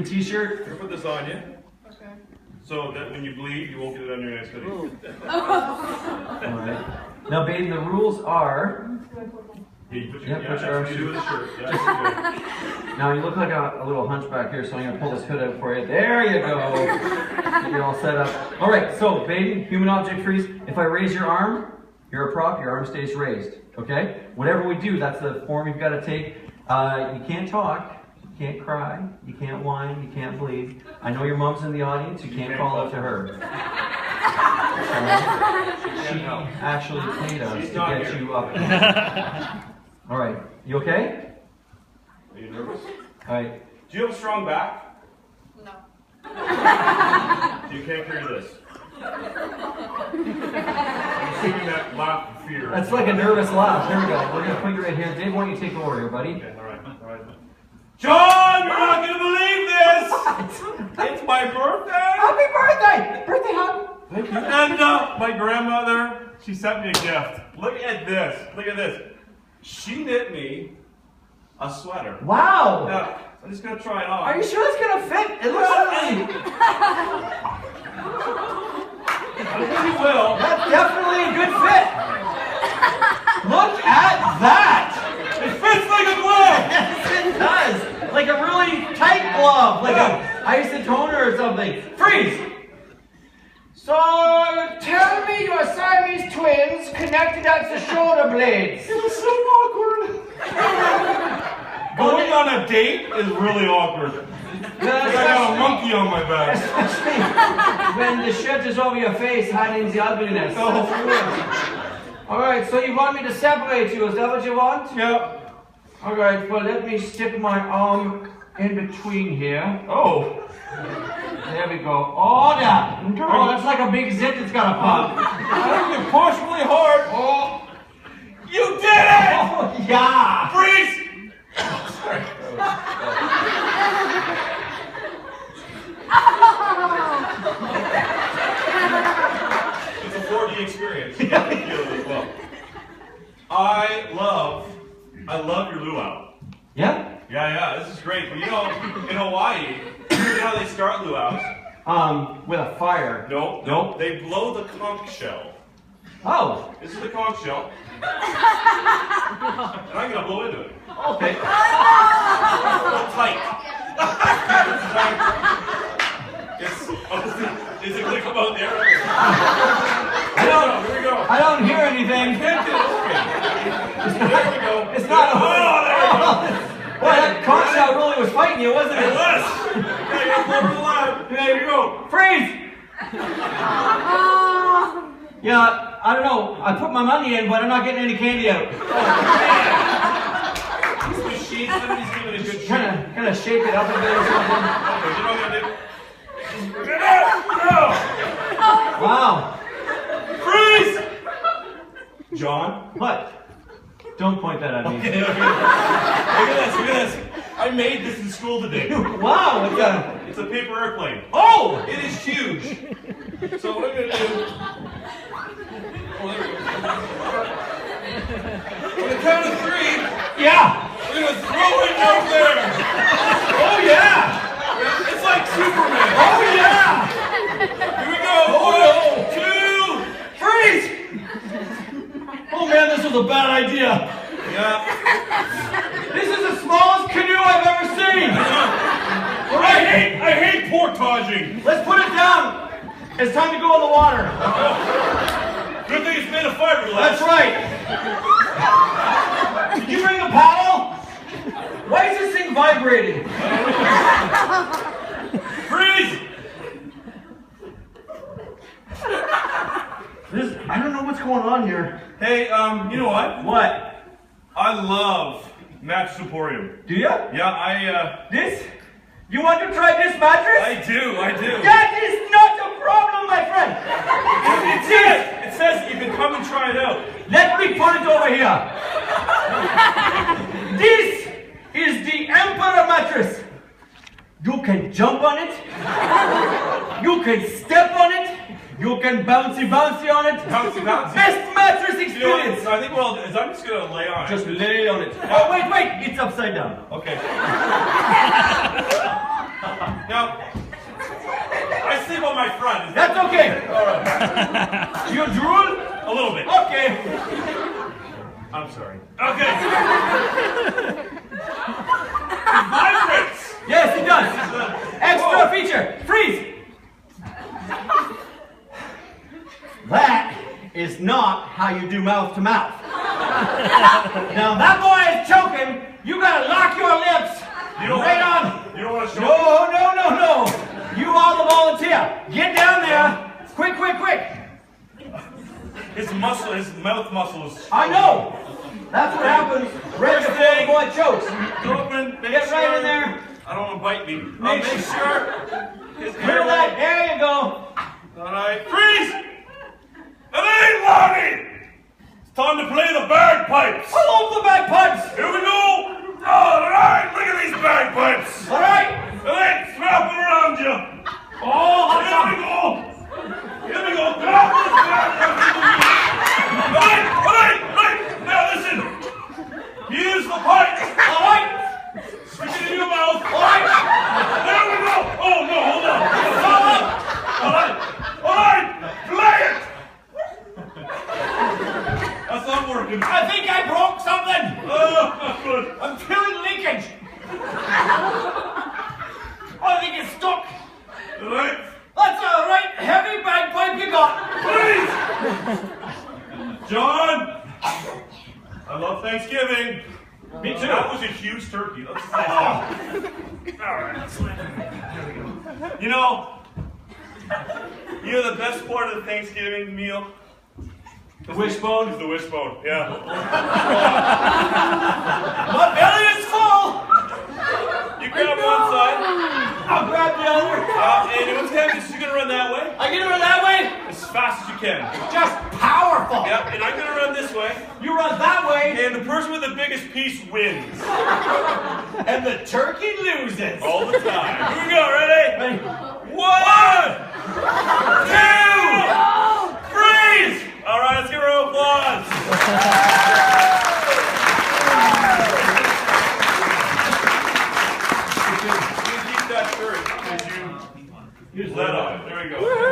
green t-shirt. I'm gonna put this on you. Okay. So that when you bleed, you won't get it on your next hoodie. Alright. Now, Baden, the rules are... Yeah, you put Yeah, put your arms you do with the shirt. Yeah, now, you look like a little hunchback here, so I'm going to pull this hood out for you. There you go. You're all set up. Alright, so, Baden, human object freeze. If I raise your arm, you're a prop, your arm stays raised. Okay? Whatever we do, that's the form you've got to take. You can't talk. You can't cry. You can't whine. You can't bleed. I know your mom's in the audience. You can't call out to her. She actually paid us to get you up. All right. You okay? Are you nervous? All right. Do you have a strong back? No. So you can't carry this. I'm assuming that laugh of fear. That's like a nervous laugh. Here we go. We're going to put you right here. Dave, why don't you take over here, buddy? Okay, all right. John, you're not going to believe this! It's my birthday! Happy birthday! Birthday hug! Thank you. And my grandmother, she sent me a gift. Look at this. Look at this. She knit me a sweater. Wow! Now, I'm just going to try it on. Are you sure it's going to fit? It looks like... I think you will. That's definitely a good fit. Look at that! It fits like a glove! Yes, it does! Like a really tight glove, like a isotoner or something. Freeze! So, you're telling me you're Siamese twins connected at the shoulder blades? It was so awkward. Going on a date is really awkward. I got a monkey on my back. Especially when the shirt is over your face, hiding the ugliness. Oh. Alright, so you want me to separate you, is that what you want? Yep. Alright, well let me stick my arm in between here. Oh. There we go. Order! Oh, that's like a big zit that's got a pop. You push really hard. Oh. You did it! Oh, yeah! Freeze! It's a 4D experience. You have to feel it as well. I love your luau. Yeah? Yeah, this is great. But you know, in Hawaii, you know how they start luau's? With a fire. Nope. They blow the conch shell. Oh. This is the conch shell. And I'm gonna blow into it. Okay. It's tight. Is it gonna come out there? Here we go. I don't hear anything. There we go. It's not a... Oh, there you go. Well, that conch shell really was fighting you, wasn't it? It was. Okay, you're over the line. There you go. Freeze! Yeah, I don't know. I put my money in, but I'm not getting any candy out. This machine, somebody's giving a good shake. Kind of shake it up a bit or something. Okay, you know what I'm gonna do? Wow. Freeze! John? What? Don't point that at me. Okay. Look at this. I made this in school today. Wow, It's a paper airplane. Oh! It is huge. So what I'm gonna do... Oh, there we go. On the count of 3, Yeah! we're gonna throw it out there. Oh yeah! It's like Superman. Oh yeah! Here we go. Oh, 1, 2, freeze! Oh man, this was a bad idea. Yeah. This is the smallest canoe I've ever seen. I hate portaging. Let's put it down. It's time to go in the water. Good thing it's made of fiberglass. That's right. Did you bring a paddle? Why is this thing vibrating? Freeze! I don't know what's going on here. Hey, you know what? What? I love Mattress Emporium. Do you? Yeah, This? You want to try this mattress? I do. That is not a problem, my friend. It says you can come and try it out. Let me put it over here. This is the Emperor mattress. You can jump on it. You can step on it. You can bouncy on it. Bouncy. Best mattress experience. I think I'm just gonna lay on it. Just lay on it. Oh, wait. It's upside down. Okay. Now, I sleep on my front. Is That's okay. All right. You drool? A little bit. Okay. I'm sorry. Okay. He vibrates. Yes, he does. Extra feature. Freeze. That is not how you do mouth to mouth. Now that boy is choking. You gotta lock your lips. You don't right on. You don't want to show me? No. You all the volunteer. Get down there. Quick. His mouth muscles. I know. That's what happens right before the boy chokes. Open. Get right in there. I don't want to bite me. Make sure. His Clear that. There you go. All right. Freeze! It ain't Lonnie! It's time to play the bagpipes. I love the bagpipes. Here we go. All right. Look at these bagpipes. All right. It ain't snapping around you. Oh, Here we go. Here we go. Drop the bagpipes. All right. Now listen. Use the pipe. All right. Stick it in your mouth. All right. There we go. Oh, no, hold on. All right. Play it. That's not working. I think I broke something. Oh, good. I'm feeling leakage. I think it's stuck. All right. That's a right heavy bagpipe you got. Please. John. I love Thanksgiving. Me too. That was a huge turkey. Let's all right. You know the best part of the Thanksgiving meal? The wishbone. Is the wishbone, yeah. My belly is full. You grab one side. I'll grab the other. And what's happening is you're going to run that way I get her that way. as fast as you can. Just powerful. Yep, and I'm going to run this way. You run that way. And the person with the biggest piece wins. And the turkey loses. All the time. Here we go, ready? Ready? 1, 2, freeze! All right, let's give her an applause. You keep that shirt because you let on. There we go.